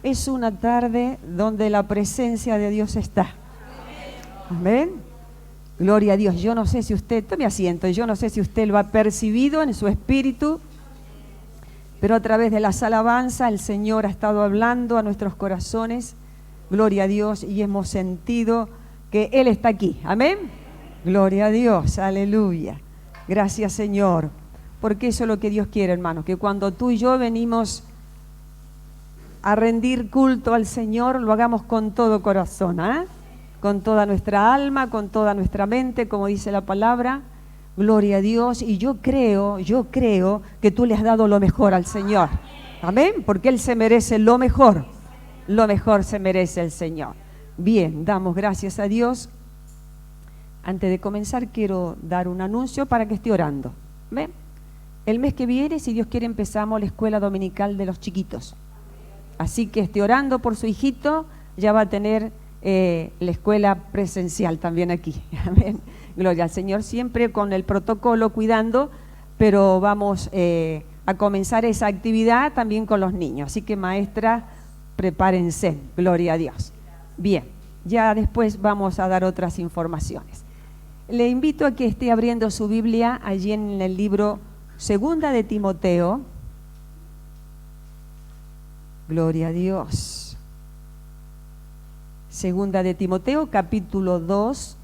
Es una tarde donde la presencia de Dios está. Amén. Gloria a Dios. Yo no sé si usted, tome asiento, yo no sé si usted lo ha percibido en su espíritu, pero a través de las alabanzas el Señor ha estado hablando a nuestros corazones. Gloria a Dios, y hemos sentido que Él está aquí. Amén. Gloria a Dios, aleluya. Gracias, Señor, porque eso es lo que Dios quiere, hermano, que cuando tú y yo venimos a rendir culto al Señor, lo hagamos con todo corazón, con toda nuestra alma, con toda nuestra mente, como dice la palabra. Gloria a Dios. Y yo creo que tú le has dado lo mejor al Señor. Amén, porque Él se merece lo mejor se merece el Señor. Bien, damos gracias a Dios. Antes de comenzar quiero dar un anuncio para que esté orando. ¿Ven? El mes que viene, si Dios quiere, empezamos la escuela dominical de los chiquitos. Así que esté orando por su hijito, ya va a tener la escuela presencial también aquí. Amén. Gloria al Señor, siempre con el protocolo cuidando, pero vamos a comenzar esa actividad también con los niños. Así que maestra, prepárense. Gloria a Dios. Bien, ya después vamos a dar otras informaciones. Le invito a que esté abriendo su Biblia allí en el libro Segunda de Timoteo. Gloria a Dios. Segunda de Timoteo, capítulo 2,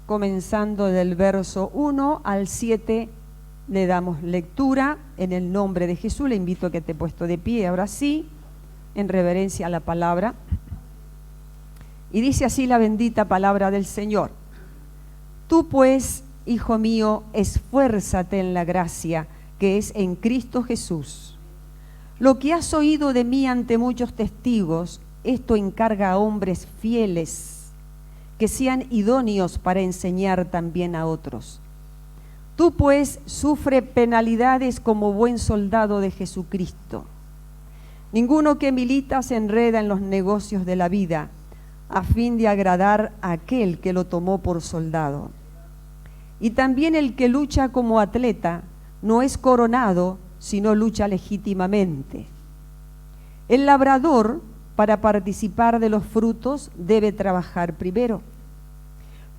comenzando del verso 1 al 7, le damos lectura en el nombre de Jesús. Le invito a que te puesto de pie, ahora sí, en reverencia a la palabra. Y dice así la bendita palabra del Señor. Tú pues, hijo mío, esfuérzate en la gracia que es en Cristo Jesús. Lo que has oído de mí ante muchos testigos, esto encarga a hombres fieles, que sean idóneos para enseñar también a otros. Tú pues sufre penalidades como buen soldado de Jesucristo. Ninguno que milita se enreda en los negocios de la vida, a fin de agradar a aquel que lo tomó por soldado. Y también el que lucha como atleta no es coronado, sino lucha legítimamente. El labrador, para participar de los frutos, debe trabajar primero.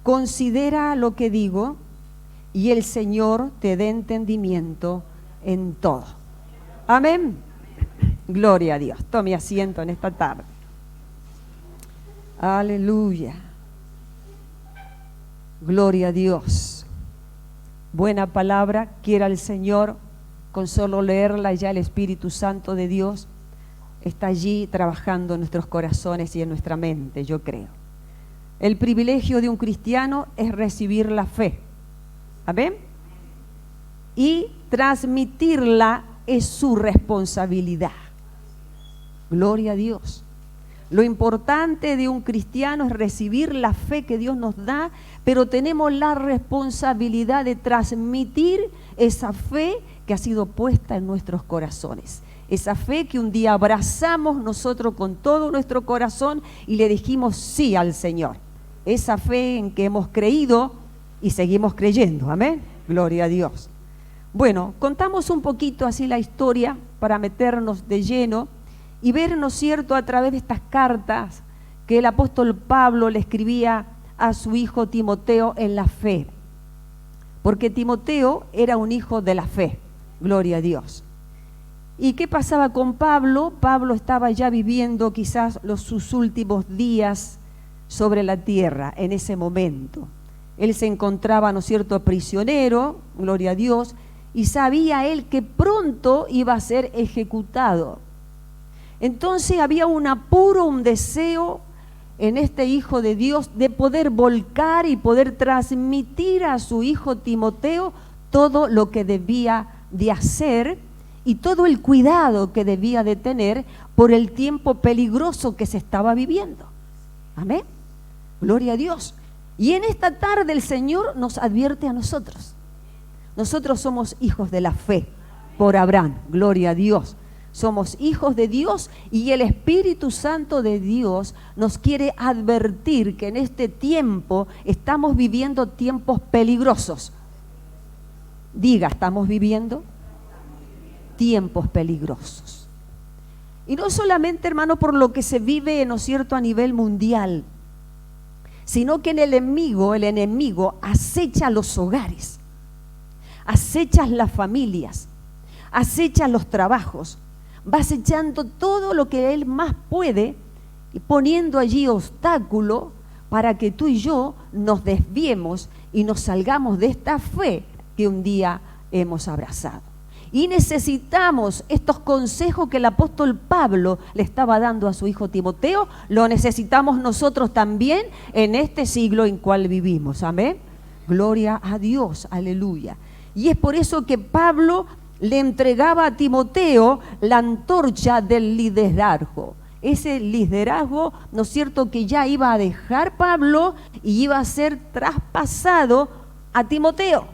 Considera lo que digo, y el Señor te dé entendimiento en todo. Amén. Gloria a Dios. Tome asiento en esta tarde. Aleluya. Gloria a Dios. Buena palabra, quiera el Señor, con solo leerla ya el Espíritu Santo de Dios está allí trabajando en nuestros corazones y en nuestra mente, yo creo. El privilegio de un cristiano es recibir la fe. Amén. Y transmitirla es su responsabilidad. Gloria a Dios. Lo importante de un cristiano es recibir la fe que Dios nos da, pero tenemos la responsabilidad de transmitir esa fe que ha sido puesta en nuestros corazones. Esa fe que un día abrazamos nosotros con todo nuestro corazón y le dijimos sí al Señor. Esa fe en que hemos creído y seguimos creyendo. Amén. Gloria a Dios. Bueno, contamos un poquito así la historia para meternos de lleno y ver, ¿no es cierto?, a través de estas cartas que el apóstol Pablo le escribía a su hijo Timoteo en la fe. Porque Timoteo era un hijo de la fe. Gloria a Dios. ¿Y qué pasaba con Pablo? Pablo estaba ya viviendo quizás sus últimos días sobre la tierra en ese momento. Él se encontraba, ¿no es cierto?, prisionero, gloria a Dios, y sabía él que pronto iba a ser ejecutado. Entonces había un apuro, un deseo en este hijo de Dios de poder volcar y poder transmitir a su hijo Timoteo todo lo que debía de hacer y todo el cuidado que debía de tener por el tiempo peligroso que se estaba viviendo. Amén. Gloria a Dios. Y en esta tarde el Señor nos advierte a nosotros. Nosotros somos hijos de la fe por Abraham. Gloria a Dios. Somos hijos de Dios y el Espíritu Santo de Dios nos quiere advertir que en este tiempo estamos viviendo tiempos peligrosos. Diga, ¿estamos viviendo tiempos peligrosos. Y no solamente, hermano, por lo que se vive, ¿no es cierto?, a nivel mundial, sino que el enemigo acecha los hogares, acecha las familias, acecha los trabajos, va acechando todo lo que él más puede y poniendo allí obstáculo para que tú y yo nos desviemos y nos salgamos de esta fe que un día hemos abrazado. Y necesitamos estos consejos que el apóstol Pablo le estaba dando a su hijo Timoteo, lo necesitamos nosotros también en este siglo en cual vivimos. Amén. Gloria a Dios, aleluya. Y es por eso que Pablo le entregaba a Timoteo la antorcha del liderazgo. Ese liderazgo, ¿no es cierto?, que ya iba a dejar Pablo y iba a ser traspasado a Timoteo.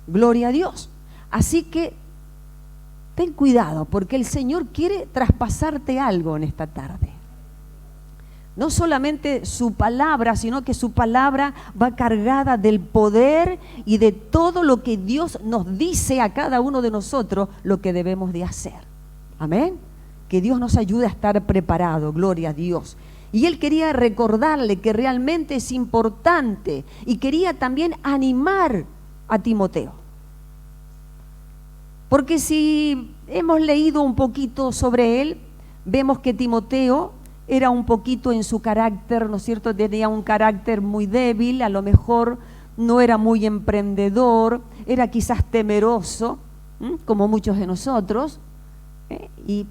Gloria a Dios. Así que ten cuidado, porque el Señor quiere traspasarte algo en esta tarde. No solamente su palabra, sino que su palabra va cargada del poder y de todo lo que Dios nos dice a cada uno de nosotros lo que debemos de hacer. Amén. Que Dios nos ayude a estar preparado, gloria a Dios. Y él quería recordarle que realmente es importante y quería también animar a Timoteo. Porque si hemos leído un poquito sobre él, vemos que Timoteo era un poquito en su carácter, ¿no es cierto? Tenía un carácter muy débil, a lo mejor no era muy emprendedor, era quizás temeroso, como muchos de nosotros,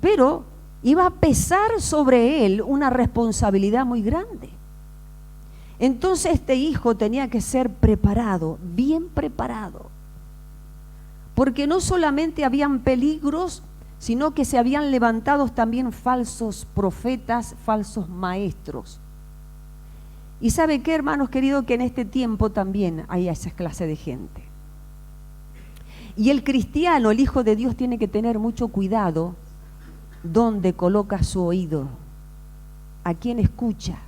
pero iba a pesar sobre él una responsabilidad muy grande. Entonces este hijo tenía que ser preparado, bien preparado, porque no solamente habían peligros, sino que se habían levantado también falsos profetas, falsos maestros. Y ¿sabe qué, hermanos queridos? Que en este tiempo también hay esa clase de gente. Y el cristiano, el hijo de Dios, tiene que tener mucho cuidado dónde coloca su oído, a quién escucha.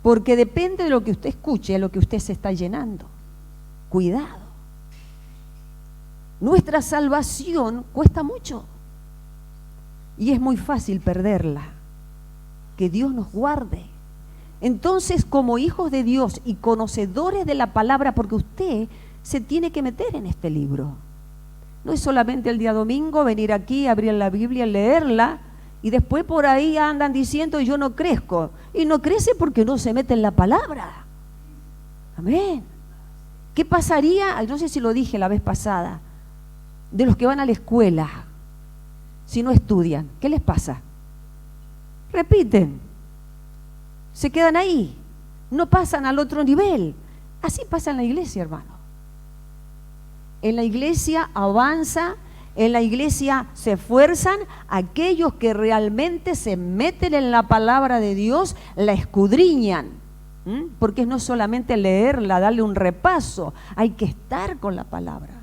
Porque depende de lo que usted escuche, a lo que usted se está llenando. Cuidado. Nuestra salvación cuesta mucho y es muy fácil perderla. Que Dios nos guarde. Entonces, como hijos de Dios y conocedores de la palabra, porque usted se tiene que meter en este libro. No es solamente el día domingo venir aquí, abrir la Biblia, leerla y después por ahí andan diciendo yo no crezco. Y no crece porque no se mete en la palabra. Amén. ¿Qué pasaría? No sé si lo dije la vez pasada. De los que van a la escuela, si no estudian, ¿qué les pasa? Repiten, se quedan ahí, no pasan al otro nivel. Así pasa en la iglesia, hermano. En la iglesia avanza, en la iglesia se esfuerzan aquellos que realmente se meten en la palabra de Dios, la escudriñan. Porque no solamente leerla, darle un repaso, hay que estar con la palabra.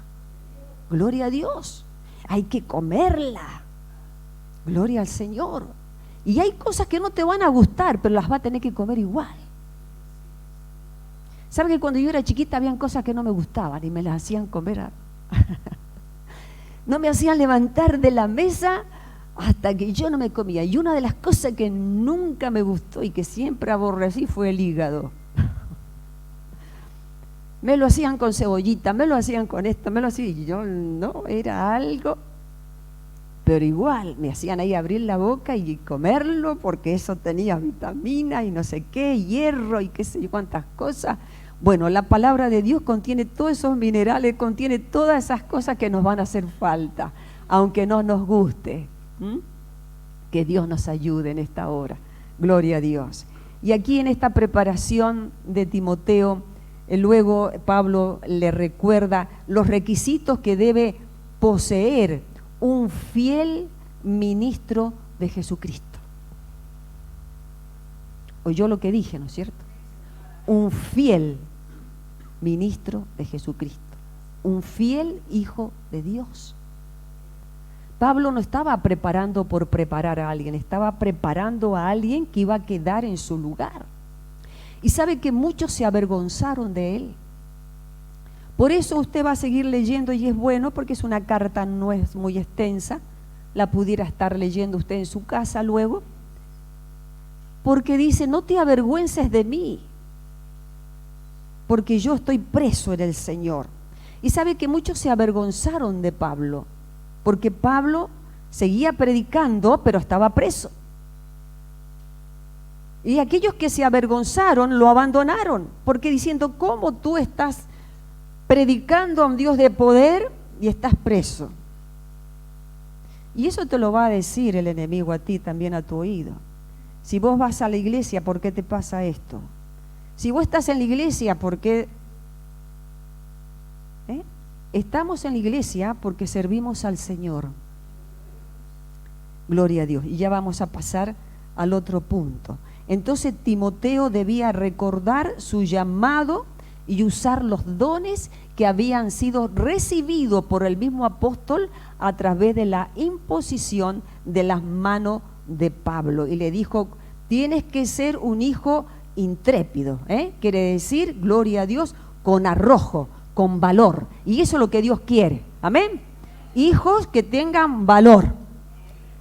Gloria a Dios, hay que comerla. Gloria al Señor. Y hay cosas que no te van a gustar, pero las vas a tener que comer igual. ¿Sabe que cuando yo era chiquita habían cosas que no me gustaban y me las hacían comer? No me hacían levantar de la mesa hasta que yo no me comía. Y una de las cosas que nunca me gustó y que siempre aborrecí fue el hígado. Me lo hacían con cebollita, me lo hacían con esto, me lo hacían, y yo no, era algo, pero igual me hacían ahí abrir la boca y comerlo porque eso tenía vitamina y no sé qué, hierro y qué sé yo cuántas cosas. Bueno, la palabra de Dios contiene todos esos minerales, contiene todas esas cosas que nos van a hacer falta, aunque no nos guste. Que Dios nos ayude en esta hora. Gloria a Dios. Y aquí en esta preparación de Timoteo, luego Pablo le recuerda los requisitos que debe poseer un fiel ministro de Jesucristo. Oyó lo que dije, ¿no es cierto? Un fiel ministro de Jesucristo, un fiel hijo de Dios. Pablo no estaba preparando por preparar a alguien, estaba preparando a alguien que iba a quedar en su lugar. Y sabe que muchos se avergonzaron de él, Por eso usted va a seguir leyendo y es bueno porque es una carta, no es muy extensa, la pudiera estar leyendo usted en su casa luego, porque dice, no te avergüences de mí, porque yo estoy preso en el Señor. Y sabe que muchos se avergonzaron de Pablo, porque Pablo seguía predicando, pero estaba preso. Y aquellos que se avergonzaron lo abandonaron, porque diciendo, ¿cómo tú estás predicando a un Dios de poder y estás preso? Y eso te lo va a decir el enemigo a ti, también a tu oído. Si vos vas a la iglesia, ¿por qué te pasa esto? Si vos estás en la iglesia, ¿por qué? Estamos en la iglesia porque servimos al Señor. Gloria a Dios. Y ya vamos a pasar al otro punto. Entonces Timoteo debía recordar su llamado y usar los dones que habían sido recibidos por el mismo apóstol a través de la imposición de las manos de Pablo. Y le dijo, tienes que ser un hijo intrépido, quiere decir, gloria a Dios, con arrojo, con valor. Y eso es lo que Dios quiere, amén. Hijos que tengan valor.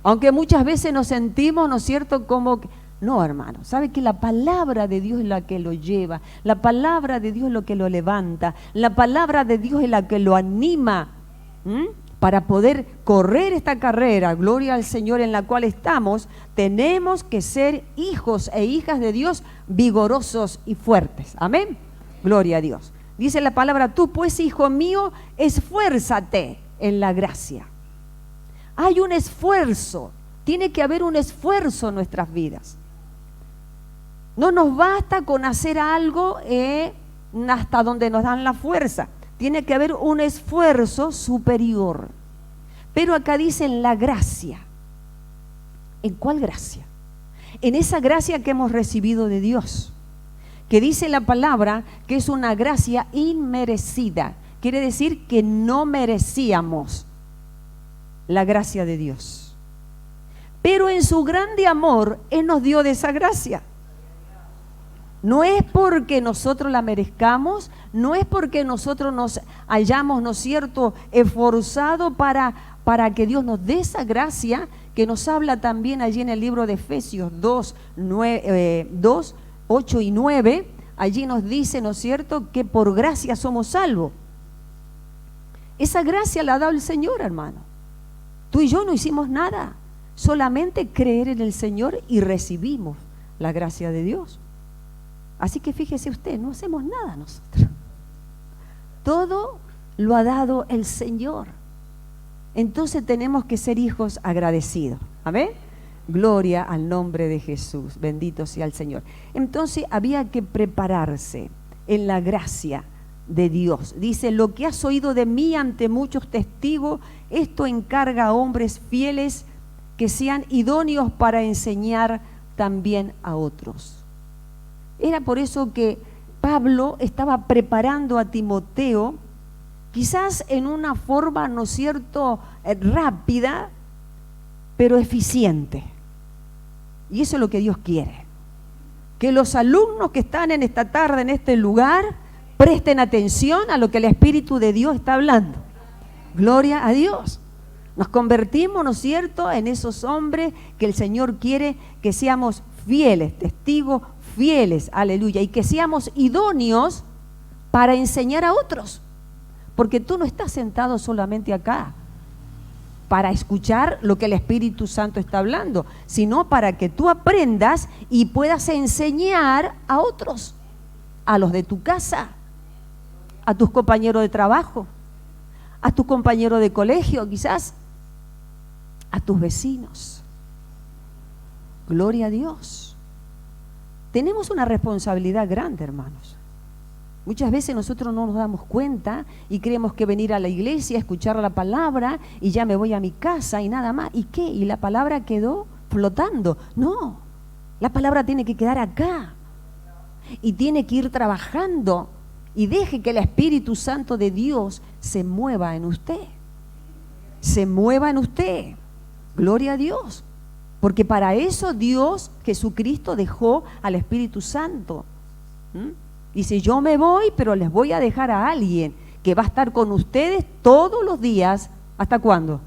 Aunque muchas veces nos sentimos, ¿no es cierto?, como que, no, hermano, sabe que la palabra de Dios es la que lo lleva, la palabra de Dios es lo que lo levanta, la palabra de Dios es la que lo anima para poder correr esta carrera, gloria al Señor, en la cual estamos. Tenemos que ser hijos e hijas de Dios vigorosos y fuertes, amén, gloria a Dios. Dice la palabra, tú pues, hijo mío, esfuérzate en la gracia. Hay un esfuerzo, tiene que haber un esfuerzo en nuestras vidas. No nos basta con hacer algo hasta donde nos dan la fuerza. Tiene que haber un esfuerzo superior. Pero acá dicen la gracia. ¿En cuál gracia? En esa gracia que hemos recibido de Dios, que dice la palabra que es una gracia inmerecida. Quiere decir que no merecíamos la gracia de Dios. Pero en su grande amor, Él nos dio de esa gracia. No es porque nosotros la merezcamos, no es porque nosotros nos hayamos, ¿no es cierto?, esforzado para que Dios nos dé esa gracia, que nos habla también allí en el libro de Efesios 2, 8 y 9, allí nos dice, ¿no es cierto?, que por gracia somos salvos. Esa gracia la ha dado el Señor, hermano. Tú y yo no hicimos nada, solamente creer en el Señor y recibimos la gracia de Dios. Así que fíjese usted, no hacemos nada nosotros. Todo lo ha dado el Señor. Entonces tenemos que ser hijos agradecidos. Amén. Gloria al nombre de Jesús. Bendito sea el Señor. Entonces había que prepararse en la gracia de Dios. Dice, lo que has oído de mí ante muchos testigos, esto encarga a hombres fieles que sean idóneos para enseñar también a otros. Era por eso que Pablo estaba preparando a Timoteo, quizás en una forma, ¿no es cierto?, rápida, pero eficiente. Y eso es lo que Dios quiere. Que los alumnos que están en esta tarde, en este lugar, presten atención a lo que el Espíritu de Dios está hablando. Gloria a Dios. Nos convertimos, ¿no es cierto?, en esos hombres que el Señor quiere que seamos fieles, testigos fieles, aleluya, y que seamos idóneos para enseñar a otros, porque tú no estás sentado solamente acá para escuchar lo que el Espíritu Santo está hablando, sino para que tú aprendas y puedas enseñar a otros, a los de tu casa, a tus compañeros de trabajo, a tus compañeros de colegio, quizás a tus vecinos. Gloria a Dios. Tenemos una responsabilidad grande, hermanos. Muchas veces nosotros no nos damos cuenta y creemos que venir a la iglesia, escuchar la palabra y ya me voy a mi casa y nada más. ¿Y qué? ¿Y la palabra quedó flotando? No, la palabra tiene que quedar acá y tiene que ir trabajando, y deje que el Espíritu Santo de Dios se mueva en usted. Se mueva en usted. Gloria a Dios. Porque para eso Dios, Jesucristo, dejó al Espíritu Santo. Dice, yo me voy, pero les voy a dejar a alguien que va a estar con ustedes todos los días. ¿Hasta cuándo?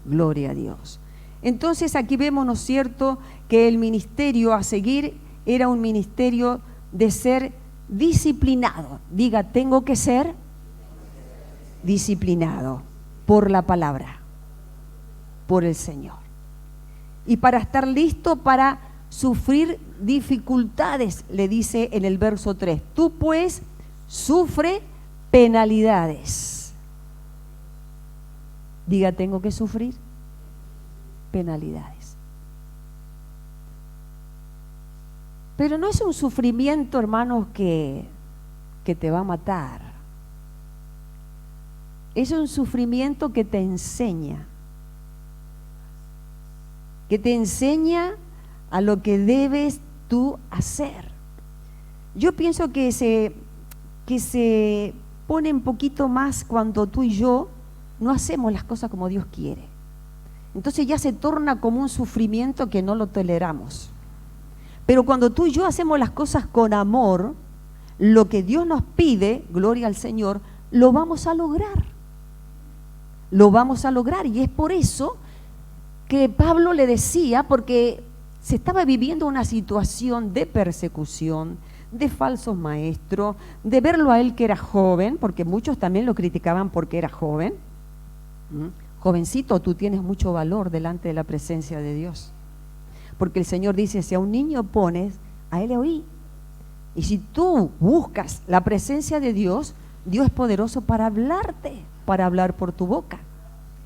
Gloria a Dios. Entonces aquí vemos, ¿no es cierto?, que el ministerio a seguir era un ministerio de ser disciplinado. Diga, tengo que ser disciplinado por la palabra, por el Señor. Y para estar listo para sufrir dificultades, le dice en el verso 3, tú pues sufre penalidades. Diga, tengo que sufrir penalidades. Pero no es un sufrimiento, hermanos, que te va a matar. Es un sufrimiento que te enseña. Que te enseña a lo que debes tú hacer. Yo pienso que se pone un poquito más cuando tú y yo no hacemos las cosas como Dios quiere. Entonces ya se torna como un sufrimiento que no lo toleramos. Pero cuando tú y yo hacemos las cosas con amor, lo que Dios nos pide, gloria al Señor, lo vamos a lograr. Lo vamos a lograr. Y es por eso que Pablo le decía, porque se estaba viviendo una situación de persecución, de falsos maestros, de verlo a él que era joven, porque muchos también lo criticaban porque era joven. Jovencito, tú tienes mucho valor delante de la presencia de Dios. Porque el Señor dice, si a un niño pones, a él le oí. Y si tú buscas la presencia de Dios, Dios es poderoso para hablarte, para hablar por tu boca.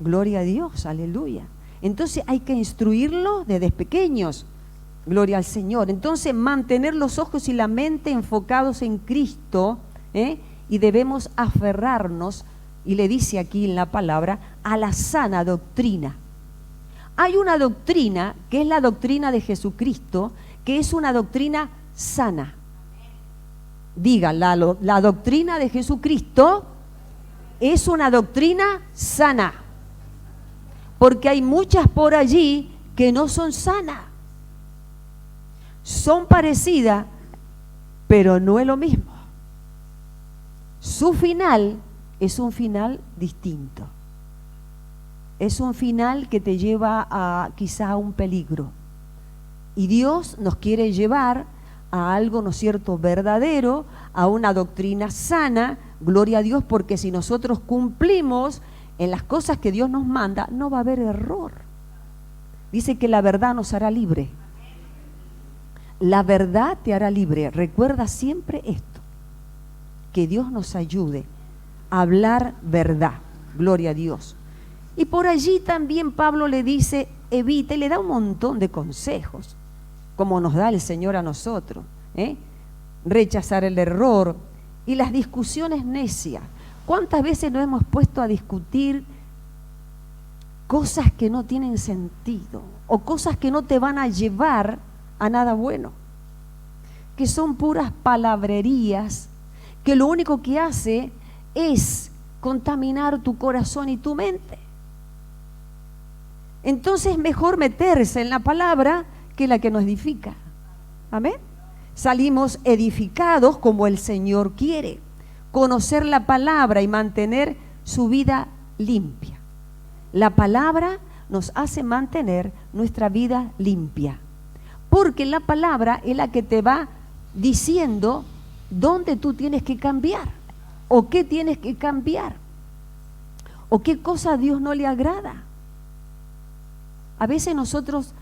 Gloria a Dios, aleluya. Entonces hay que instruirlo desde pequeños. Gloria al Señor. Entonces mantener los ojos y la mente enfocados en Cristo, y debemos aferrarnos, y le dice aquí en la palabra, a la sana doctrina. Hay una doctrina que es la doctrina de Jesucristo, que es una doctrina sana. Diga, la doctrina de Jesucristo es una doctrina sana. Porque hay muchas por allí que no son sanas. Son parecidas, pero no es lo mismo. Su final es un final distinto. Es un final que te lleva a quizá a un peligro. Y Dios nos quiere llevar a algo, ¿no es cierto?, verdadero, a una doctrina sana, gloria a Dios, porque si nosotros cumplimos en las cosas que Dios nos manda, no va a haber error. Dice que la verdad nos hará libre. La verdad te hará libre. Recuerda siempre esto, que Dios nos ayude a hablar verdad, gloria a Dios. Y por allí también Pablo le dice, evite, le da un montón de consejos, como nos da el Señor a nosotros, rechazar el error y las discusiones necias. ¿Cuántas veces nos hemos puesto a discutir cosas que no tienen sentido o cosas que no te van a llevar a nada bueno? Que son puras palabrerías, que lo único que hace es contaminar tu corazón y tu mente. Entonces mejor meterse en la palabra que la que nos edifica. Amén. Salimos edificados como el Señor quiere. Conocer la palabra y mantener su vida limpia. La palabra nos hace mantener nuestra vida limpia. Porque la palabra es la que te va diciendo dónde tú tienes que cambiar. O qué tienes que cambiar. O qué cosa a Dios no le agrada. A veces nosotros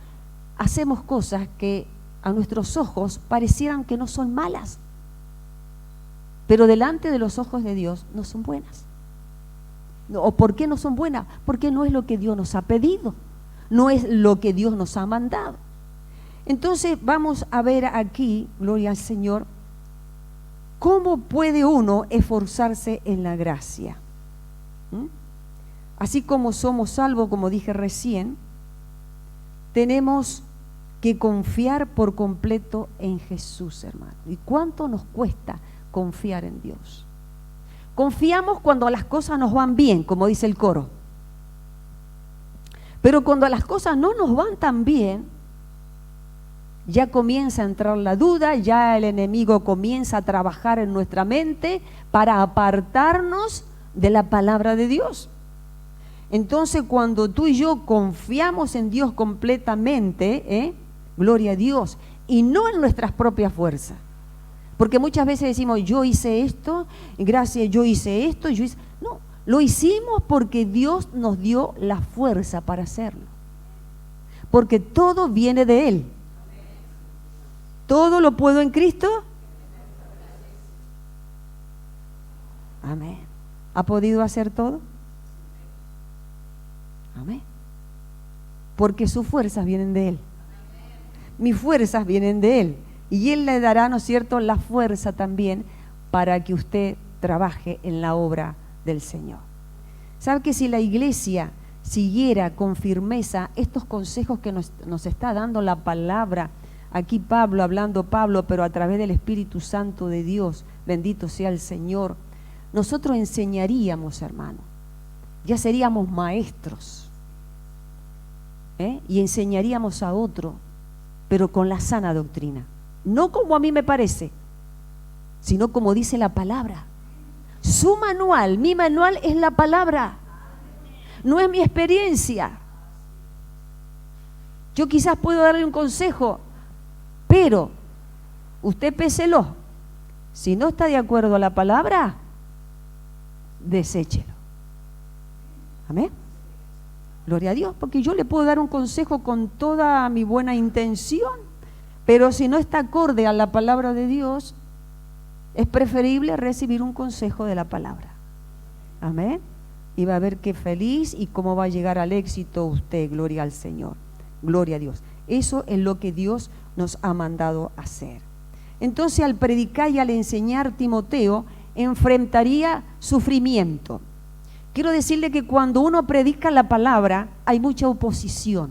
hacemos cosas que a nuestros ojos parecieran que no son malas, pero delante de los ojos de Dios no son buenas. ¿O por qué no son buenas? Porque no es lo que Dios nos ha pedido, no es lo que Dios nos ha mandado. Entonces vamos a ver aquí, gloria al Señor, cómo puede uno esforzarse en la gracia. Así como somos salvos, como dije recién, tenemos que confiar por completo en Jesús, hermano. ¿Y cuánto nos cuesta confiar en Dios? Confiamos cuando las cosas nos van bien, como dice el coro. Pero cuando las cosas no nos van tan bien, ya comienza a entrar la duda, ya el enemigo comienza a trabajar en nuestra mente para apartarnos de la palabra de Dios. Entonces, cuando tú y yo confiamos en Dios completamente, gloria a Dios, y no en nuestras propias fuerzas, porque muchas veces decimos, yo hice esto, gracias, yo hice esto, no, lo hicimos porque Dios nos dio la fuerza para hacerlo, porque todo viene de Él. ¿Todo lo puedo en Cristo? Amén. ¿Ha podido hacer todo? Amén. Porque sus fuerzas vienen de Él. Mis fuerzas vienen de Él. Y Él le dará, ¿no es cierto?, la fuerza también para que usted trabaje en la obra del Señor. ¿Sabe que si la iglesia siguiera con firmeza estos consejos que nos está dando la palabra? Aquí hablando Pablo, pero a través del Espíritu Santo de Dios, bendito sea el Señor, nosotros enseñaríamos, hermano, ya seríamos maestros, y enseñaríamos a otro, pero con la sana doctrina, no como a mí me parece, sino como dice la palabra. Su manual, mi manual es la palabra, no es mi experiencia. Yo quizás puedo darle un consejo, pero usted péselo. Si no está de acuerdo a la palabra, deséchelo. Amén. Gloria a Dios, porque yo le puedo dar un consejo con toda mi buena intención, pero si no está acorde a la palabra de Dios, es preferible recibir un consejo de la palabra. Amén. Y va a ver qué feliz y cómo va a llegar al éxito usted. Gloria al Señor. Gloria a Dios. Eso es lo que Dios nos ha mandado hacer. Entonces, al predicar y al enseñar, Timoteo enfrentaría sufrimiento. Quiero decirle que cuando uno predica la palabra hay mucha oposición,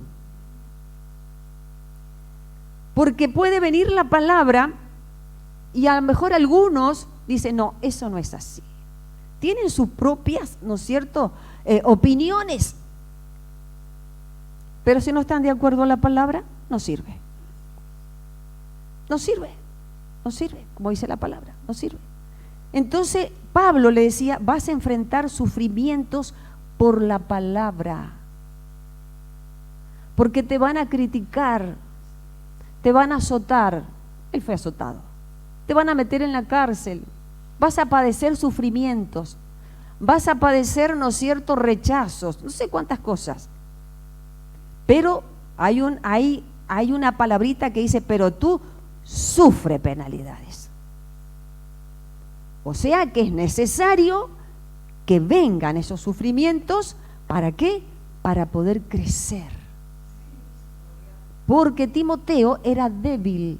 porque puede venir la palabra y a lo mejor algunos dicen, no, eso no es así. Tienen sus propias, ¿no es cierto?, opiniones, pero si no están de acuerdo a la palabra, no sirve. No sirve, no sirve, como dice la palabra, no sirve. Entonces Pablo le decía, vas a enfrentar sufrimientos por la palabra, porque te van a criticar, te van a azotar. Él fue azotado. Te van a meter en la cárcel, vas a padecer sufrimientos, vas a padecer, ¿no es cierto?, rechazos, no sé cuántas cosas. Pero hay una palabrita que dice, pero tú sufre penalidades. O sea que es necesario que vengan esos sufrimientos. ¿Para qué? Para poder crecer. Porque Timoteo era débil.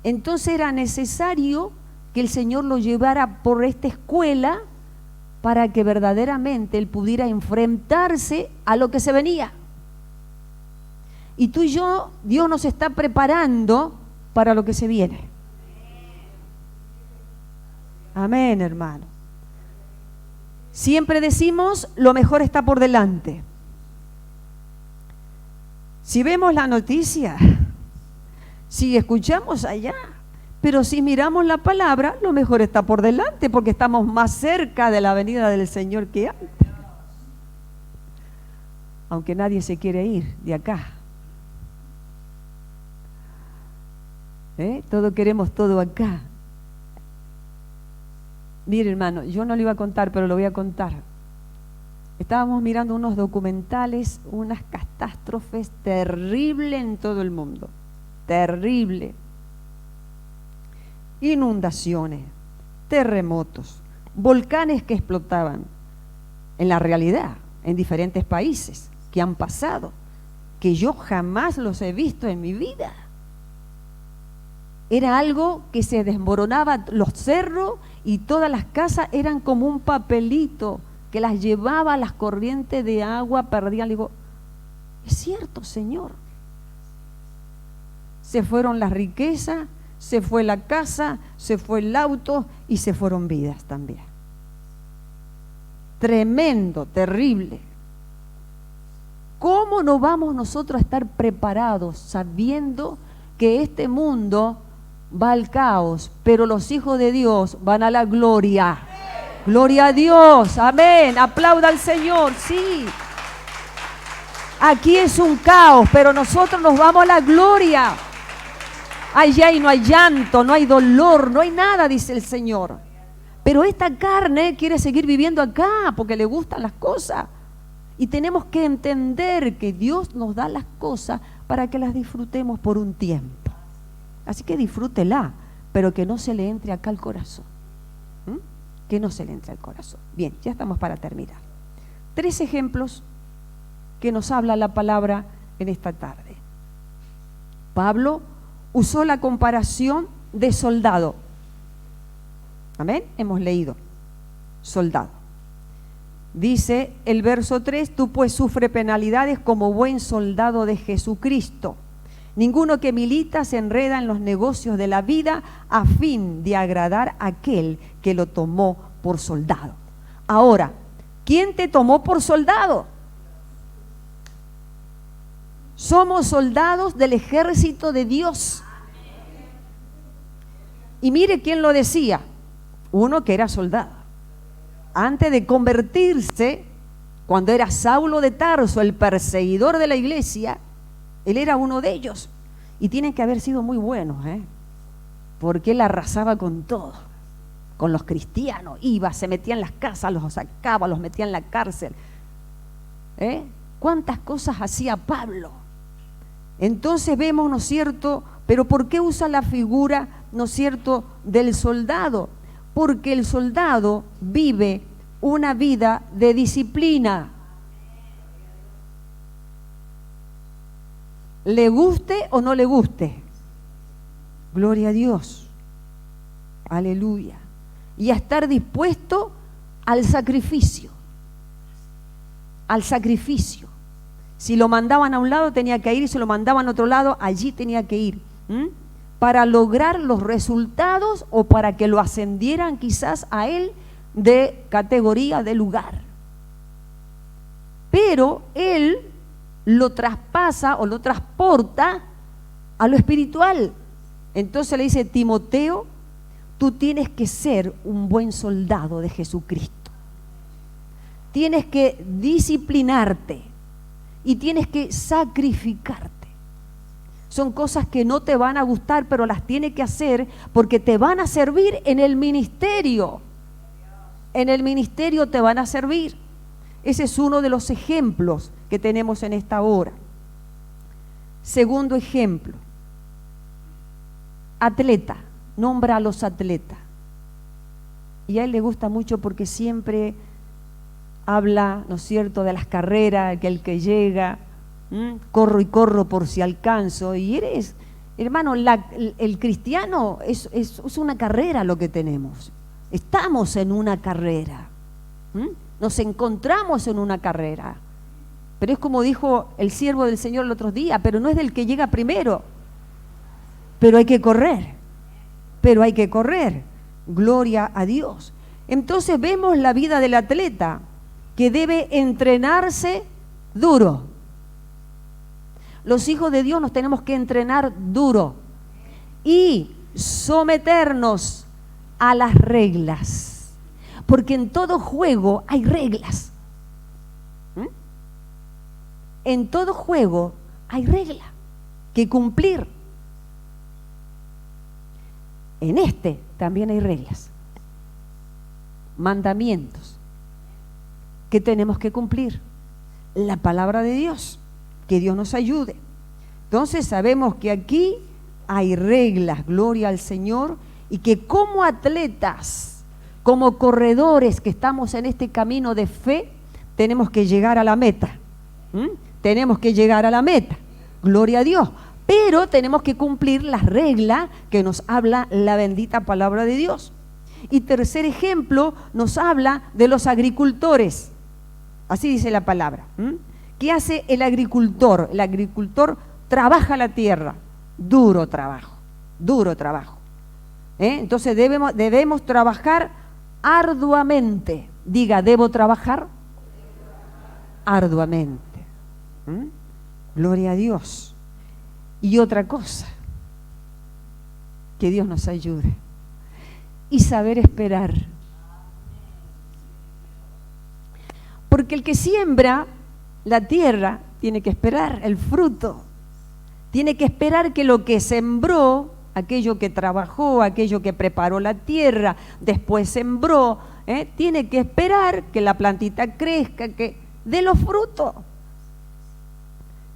Entonces era necesario que el Señor lo llevara por esta escuela para que verdaderamente él pudiera enfrentarse a lo que se venía. Y tú y yo, Dios nos está preparando para lo que se viene. Amén, hermano. Siempre decimos, lo mejor está por delante. Si vemos la noticia, si escuchamos allá, pero si miramos la palabra, lo mejor está por delante, porque estamos más cerca de la venida del Señor que antes. Aunque nadie se quiere ir de acá. Todos queremos todo acá. Mire, hermano, yo no lo iba a contar, pero lo voy a contar. Estábamos mirando unos documentales, unas catástrofes terribles en todo el mundo. Terrible. Inundaciones, terremotos, volcanes que explotaban. En la realidad, en diferentes países que han pasado, que yo jamás los he visto en mi vida. Era algo que se desmoronaba, los cerros y todas las casas eran como un papelito que las llevaba a las corrientes de agua, perdían. Le digo, es cierto, Señor. Se fueron las riquezas, se fue la casa, se fue el auto y se fueron vidas también. Tremendo, terrible. ¿Cómo ¿cómo no vamos nosotros a estar preparados sabiendo que este mundo va al caos, pero los hijos de Dios van a la gloria? Gloria a Dios, amén, aplauda al Señor, sí. Aquí es un caos, pero nosotros nos vamos a la gloria. Allá y no hay llanto, no hay dolor, no hay nada, dice el Señor. Pero esta carne quiere seguir viviendo acá porque le gustan las cosas. Y tenemos que entender que Dios nos da las cosas para que las disfrutemos por un tiempo. Así que disfrútela, pero que no se le entre acá al corazón. Que no se le entre al corazón. Bien, ya estamos para terminar. 3 ejemplos que nos habla la palabra en esta tarde. Pablo usó la comparación de soldado. Amén, hemos leído. Soldado. Dice el verso 3, tú pues sufre penalidades como buen soldado de Jesucristo. Ninguno que milita se enreda en los negocios de la vida a fin de agradar a aquel que lo tomó por soldado. Ahora, ¿quién te tomó por soldado? Somos soldados del ejército de Dios. Y mire quién lo decía, uno que era soldado. Antes de convertirse, cuando era Saulo de Tarso, el perseguidor de la iglesia, él era uno de ellos. Y tienen que haber sido muy buenos, porque él arrasaba con todo, con los cristianos. Iba, se metía en las casas, los sacaba, los metía en la cárcel. ¿Cuántas cosas hacía Pablo? Entonces vemos, ¿no es cierto? Pero ¿por qué usa la figura, ¿no es cierto?, del soldado? Porque el soldado vive una vida de disciplina. ¿Le guste o no le guste? Gloria a Dios. Aleluya. Y a estar dispuesto al sacrificio. Al sacrificio. Si lo mandaban a un lado tenía que ir, si lo mandaban a otro lado, allí tenía que ir. Para lograr los resultados o para que lo ascendieran quizás a él de categoría, de lugar. Pero él lo traspasa o lo transporta a lo espiritual. Entonces le dice, Timoteo, tú tienes que ser un buen soldado de Jesucristo. Tienes que disciplinarte y tienes que sacrificarte. Son cosas que no te van a gustar, pero las tienes que hacer porque te van a servir en el ministerio. En el ministerio te van a servir. Ese es uno de los ejemplos que tenemos en esta hora. Segundo ejemplo, atleta, nombra a los atletas. Y a él le gusta mucho porque siempre habla, ¿no es cierto?, de las carreras, que el que llega, corro y corro por si alcanzo. Y eres, hermano, el cristiano es una carrera lo que tenemos. Estamos en una carrera. Nos encontramos en una carrera. Pero es como dijo el siervo del Señor el otro día, pero no es del que llega primero. Pero hay que correr. Pero hay que correr. Gloria a Dios. Entonces vemos la vida del atleta que debe entrenarse duro. Los hijos de Dios nos tenemos que entrenar duro y someternos a las reglas. Porque en todo juego hay reglas. En todo juego hay reglas que cumplir. En este también hay reglas, mandamientos que tenemos que cumplir. La palabra de Dios, que Dios nos ayude. Entonces sabemos que aquí hay reglas, gloria al Señor, y que como atletas, como corredores que estamos en este camino de fe, tenemos que llegar a la meta. Tenemos que llegar a la meta, gloria a Dios, pero tenemos que cumplir las reglas que nos habla la bendita palabra de Dios. Y tercer ejemplo, nos habla de los agricultores. Así dice la palabra. ¿Qué hace el agricultor? El agricultor trabaja la tierra, duro trabajo, duro trabajo. Entonces debemos trabajar arduamente. Diga, debo trabajar arduamente. Gloria a Dios. Y otra cosa, que Dios nos ayude. Y saber esperar. Porque el que siembra la tierra tiene que esperar el fruto. Tiene que esperar que lo que sembró, aquello que trabajó, aquello que preparó la tierra, después sembró, tiene que esperar que la plantita crezca, que dé los frutos.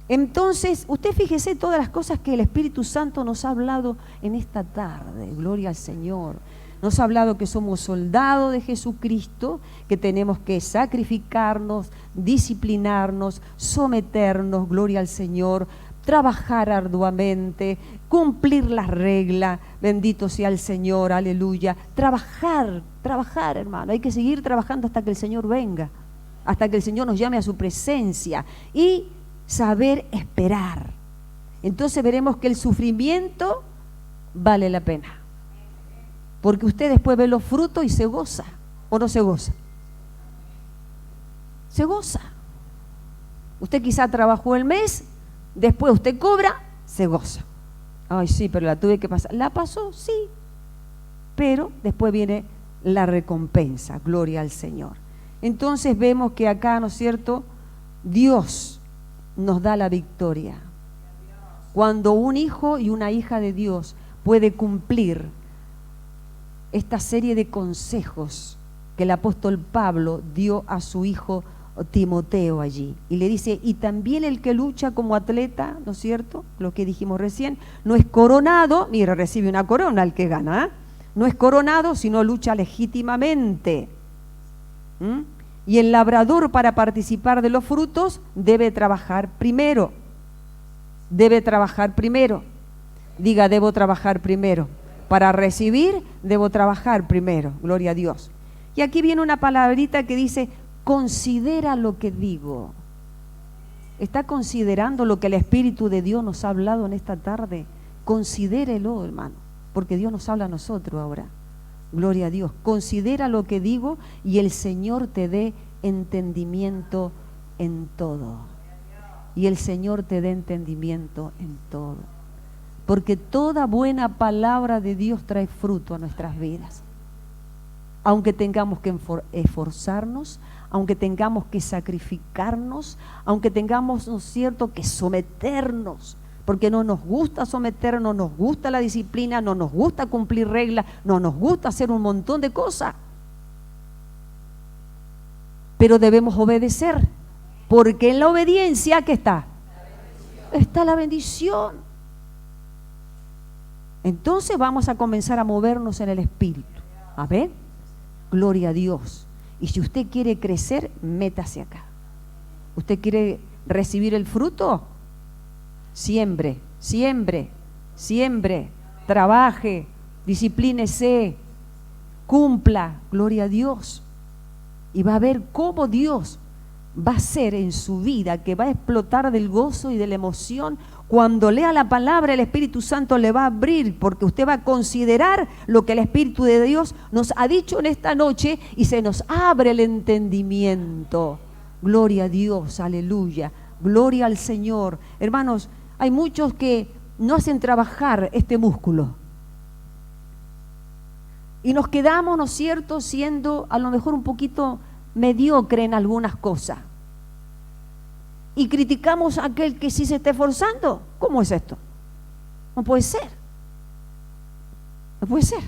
Entonces, usted fíjese todas las cosas que el Espíritu Santo nos ha hablado en esta tarde. Gloria al Señor. Nos ha hablado que somos soldados de Jesucristo, que tenemos que sacrificarnos, disciplinarnos, someternos, gloria al Señor, trabajar arduamente, cumplir las reglas, bendito sea el Señor, aleluya. Trabajar, hermano, hay que seguir trabajando hasta que el Señor venga, hasta que el Señor nos llame a su presencia y saber esperar. Entonces veremos que el sufrimiento vale la pena, porque usted después ve los frutos y se goza, ¿o no se goza? Se goza. Usted quizá trabajó el mes, después usted cobra, se goza. Ay, sí, pero la tuve que pasar. ¿La pasó? Sí. Pero después viene la recompensa, gloria al Señor. Entonces vemos que acá, ¿no es cierto?, Dios nos da la victoria. Cuando un hijo y una hija de Dios puede cumplir esta serie de consejos que el apóstol Pablo dio a su hijo Timoteo allí, y le dice, y también el que lucha como atleta, ¿no es cierto?, lo que dijimos recién, no es coronado, ni recibe una corona el que gana, no es coronado, sino lucha legítimamente. Y el labrador, para participar de los frutos, debe trabajar primero. Debe trabajar primero. Diga, debo trabajar primero. Para recibir, debo trabajar primero. Gloria a Dios. Y aquí viene una palabrita que dice, considera lo que digo. ¿Está considerando lo que el Espíritu de Dios nos ha hablado en esta tarde? Considérelo, hermano, porque Dios nos habla a nosotros ahora. Gloria a Dios. Considera lo que digo y el Señor te dé entendimiento en todo. Y el Señor te dé entendimiento en todo. Porque toda buena palabra de Dios trae fruto a nuestras vidas. Aunque tengamos que esforzarnos, aunque tengamos que sacrificarnos, aunque tengamos, ¿no es cierto?, que someternos, porque no nos gusta someternos, no nos gusta la disciplina, no nos gusta cumplir reglas, no nos gusta hacer un montón de cosas. Pero debemos obedecer, porque en la obediencia, ¿qué está? Está la bendición. Entonces vamos a comenzar a movernos en el Espíritu. A ver, gloria a Dios. Y si usted quiere crecer, métase acá. ¿Usted quiere recibir el fruto? Siembre, siembre, siembre, trabaje, disciplínese, cumpla, gloria a Dios. Y va a ver cómo Dios va a hacer en su vida, que va a explotar del gozo y de la emoción. Cuando lea la palabra, el Espíritu Santo le va a abrir, porque usted va a considerar lo que el Espíritu de Dios nos ha dicho en esta noche y se nos abre el entendimiento. Gloria a Dios, aleluya, gloria al Señor. Hermanos, hay muchos que no hacen trabajar este músculo y nos quedamos, ¿no es cierto?, siendo a lo mejor un poquito mediocre en algunas cosas. Y criticamos a aquel que sí se está esforzando. ¿Cómo es esto? No puede ser. No puede ser.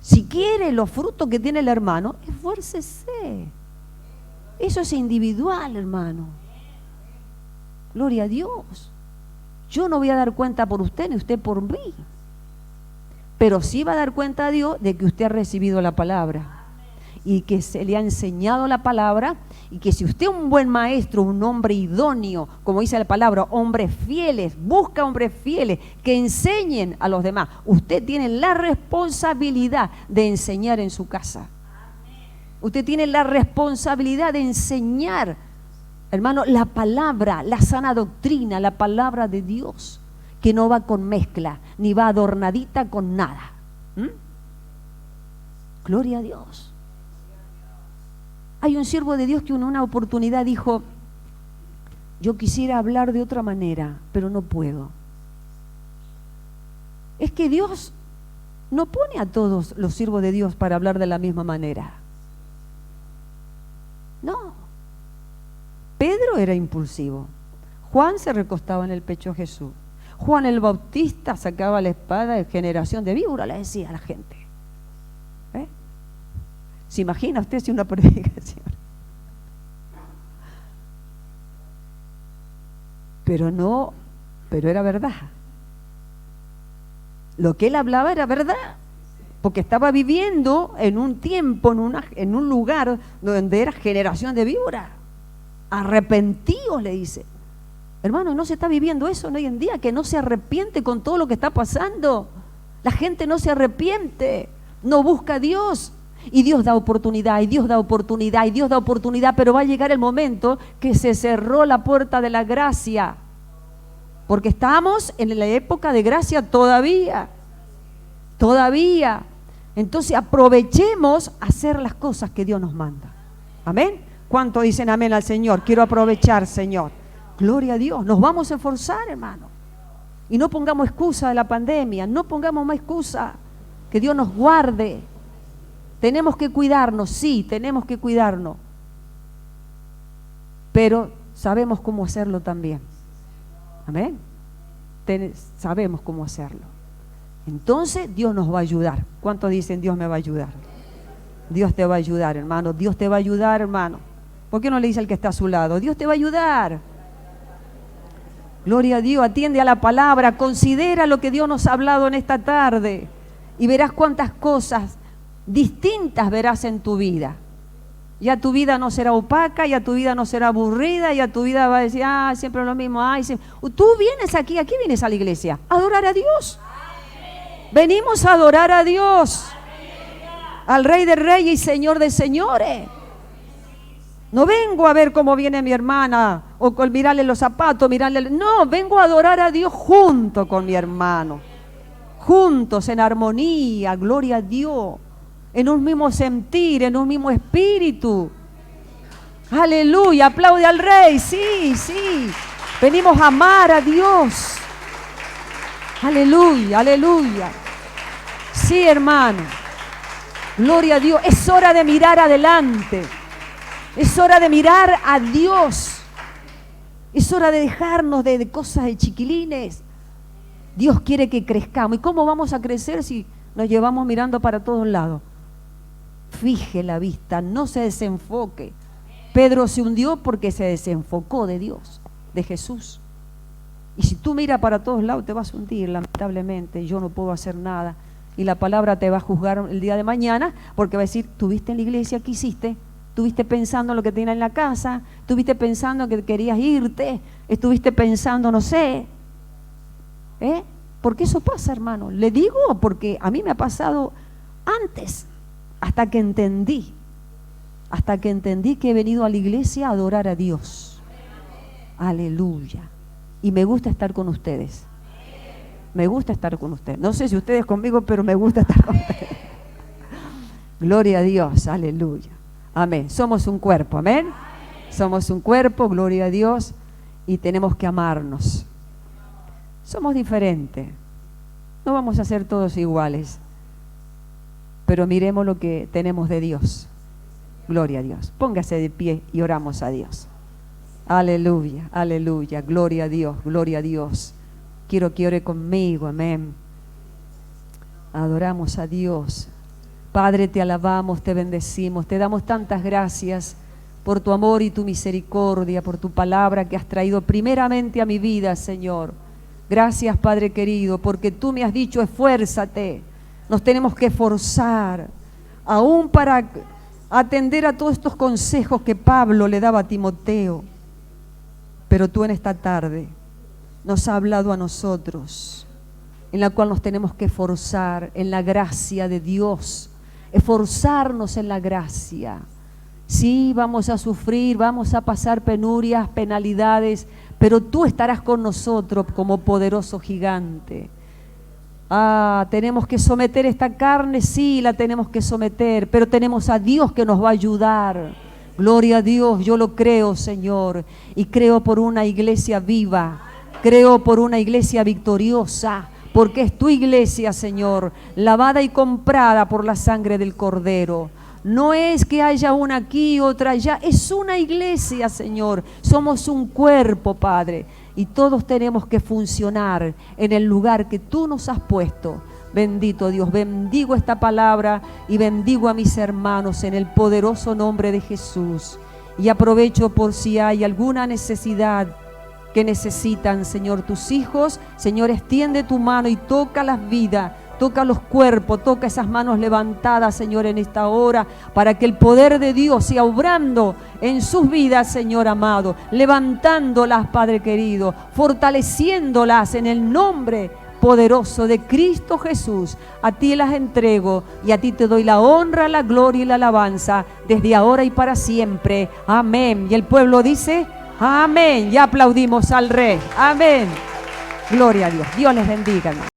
Si quiere los frutos que tiene el hermano, esfuércese. Eso es individual, hermano. Gloria a Dios. Yo no voy a dar cuenta por usted ni usted por mí. Pero sí va a dar cuenta a Dios de que usted ha recibido la palabra y que se le ha enseñado la palabra, y que si usted es un buen maestro, un hombre idóneo, como dice la palabra, hombres fieles, busca hombres fieles que enseñen a los demás. Usted tiene la responsabilidad de enseñar en su casa. Usted tiene la responsabilidad de enseñar, hermano, la palabra, la sana doctrina, la palabra de Dios, que no va con mezcla, ni va adornadita con nada. Gloria a Dios. Hay un siervo de Dios que en una oportunidad dijo, Yo quisiera hablar de otra manera, pero no puedo. Es que Dios no pone a todos los siervos de Dios para hablar de la misma manera. No. Pedro era impulsivo. Juan se recostaba en el pecho de Jesús. Juan el Bautista sacaba la espada de generación de víbora, le decía a la gente. ¿Se imagina usted si una predicación? Pero era verdad. Lo que él hablaba era verdad, porque estaba viviendo en un tiempo, en un lugar donde era generación de víbora. Arrepentíos, le dice. Hermano, ¿no se está viviendo eso hoy en día? Que no se arrepiente con todo lo que está pasando. La gente no se arrepiente, no busca a Dios. Y Dios da oportunidad, y Dios da oportunidad, y Dios da oportunidad, pero va a llegar el momento que se cerró la puerta de la gracia. Porque estamos en la época de gracia todavía. Entonces aprovechemos hacer las cosas que Dios nos manda. Amén. ¿Cuánto dicen amén al Señor? Quiero aprovechar, Señor. Gloria a Dios. Nos vamos a esforzar, hermano. Y no pongamos excusa de la pandemia, no pongamos más excusa. Que Dios nos guarde. Tenemos que cuidarnos, sí, tenemos que cuidarnos. Pero sabemos cómo hacerlo también. Amén. Sabemos cómo hacerlo. Entonces Dios nos va a ayudar. ¿Cuántos dicen Dios me va a ayudar? Dios te va a ayudar, hermano. Dios te va a ayudar, hermano. ¿Por qué no le dice al que está a su lado? Dios te va a ayudar. Gloria a Dios. Atiende a la palabra. Considera lo que Dios nos ha hablado en esta tarde. Y verás cuántas cosas distintas verás en tu vida. Ya tu vida no será opaca, ya tu vida no será aburrida, ya tu vida va a decir, siempre lo mismo. Tú vienes aquí vienes a la iglesia, a adorar a Dios. Venimos a adorar a Dios, al Rey de Reyes y Señor de Señores. No vengo a ver cómo viene mi hermana, o con mirarle los zapatos, no, vengo a adorar a Dios junto con mi hermano, juntos en armonía, gloria a Dios. En un mismo sentir, en un mismo espíritu. Aleluya, aplaude al Rey, sí. Venimos a amar a Dios. Aleluya. Sí, hermano. Gloria a Dios. Es hora de mirar adelante. Es hora de mirar a Dios. Es hora de dejarnos de cosas de chiquilines. Dios quiere que crezcamos. ¿Y cómo vamos a crecer si nos llevamos mirando para todos lados? Fije la vista, no se desenfoque. Pedro se hundió porque se desenfocó de Dios, de Jesús. Y si tú miras para todos lados te vas a hundir, lamentablemente. Yo no puedo hacer nada. Y la palabra te va a juzgar el día de mañana, porque va a decir, ¿tuviste en la iglesia? ¿Qué hiciste? ¿Estuviste pensando en lo que tenías en la casa? ¿Estuviste pensando que querías irte? ¿Estuviste pensando, no sé? Porque eso pasa, hermano. Le digo porque a mí me ha pasado antes. Hasta que entendí que he venido a la iglesia a adorar a Dios. Aleluya. Y me gusta estar con ustedes. No sé si ustedes conmigo, pero me gusta estar con ustedes. Gloria a Dios, aleluya. Amén. Somos un cuerpo, amén. Somos un cuerpo, gloria a Dios, y tenemos que amarnos. Somos diferentes. No vamos a ser todos iguales. Pero miremos lo que tenemos de Dios. Gloria a Dios. Póngase de pie y oramos a Dios. Aleluya, aleluya. Gloria a Dios, gloria a Dios. Quiero que ore conmigo, amén. Adoramos a Dios. Padre, te alabamos, te bendecimos, te damos tantas gracias por tu amor y tu misericordia, por tu palabra que has traído primeramente a mi vida, Señor. Gracias, Padre querido, porque tú me has dicho, esfuérzate. Nos tenemos que esforzar, aún para atender a todos estos consejos que Pablo le daba a Timoteo. Pero tú en esta tarde nos has hablado a nosotros, en la cual nos tenemos que esforzar en la gracia de Dios, esforzarnos en la gracia. Sí, vamos a sufrir, vamos a pasar penurias, penalidades, pero tú estarás con nosotros como poderoso gigante. Tenemos que someter esta carne, sí, la tenemos que someter, pero tenemos a Dios que nos va a ayudar. Gloria a Dios, yo lo creo, Señor, y creo por una iglesia viva, creo por una iglesia victoriosa, porque es tu iglesia, Señor, lavada y comprada por la sangre del Cordero. No es que haya una aquí, otra allá, es una iglesia, Señor. Somos un cuerpo, Padre, y todos tenemos que funcionar en el lugar que tú nos has puesto. Bendito Dios, bendigo esta palabra y bendigo a mis hermanos en el poderoso nombre de Jesús. Y aprovecho por si hay alguna necesidad que necesitan, Señor, tus hijos. Señor, extiende tu mano y toca las vidas, toca los cuerpos, toca esas manos levantadas, Señor, en esta hora, para que el poder de Dios sea obrando en sus vidas, Señor amado, levantándolas, Padre querido, fortaleciéndolas en el nombre poderoso de Cristo Jesús. A ti las entrego y a ti te doy la honra, la gloria y la alabanza desde ahora y para siempre. Amén. Y el pueblo dice amén. Ya aplaudimos al Rey. Amén. Gloria a Dios. Dios les bendiga, hermano.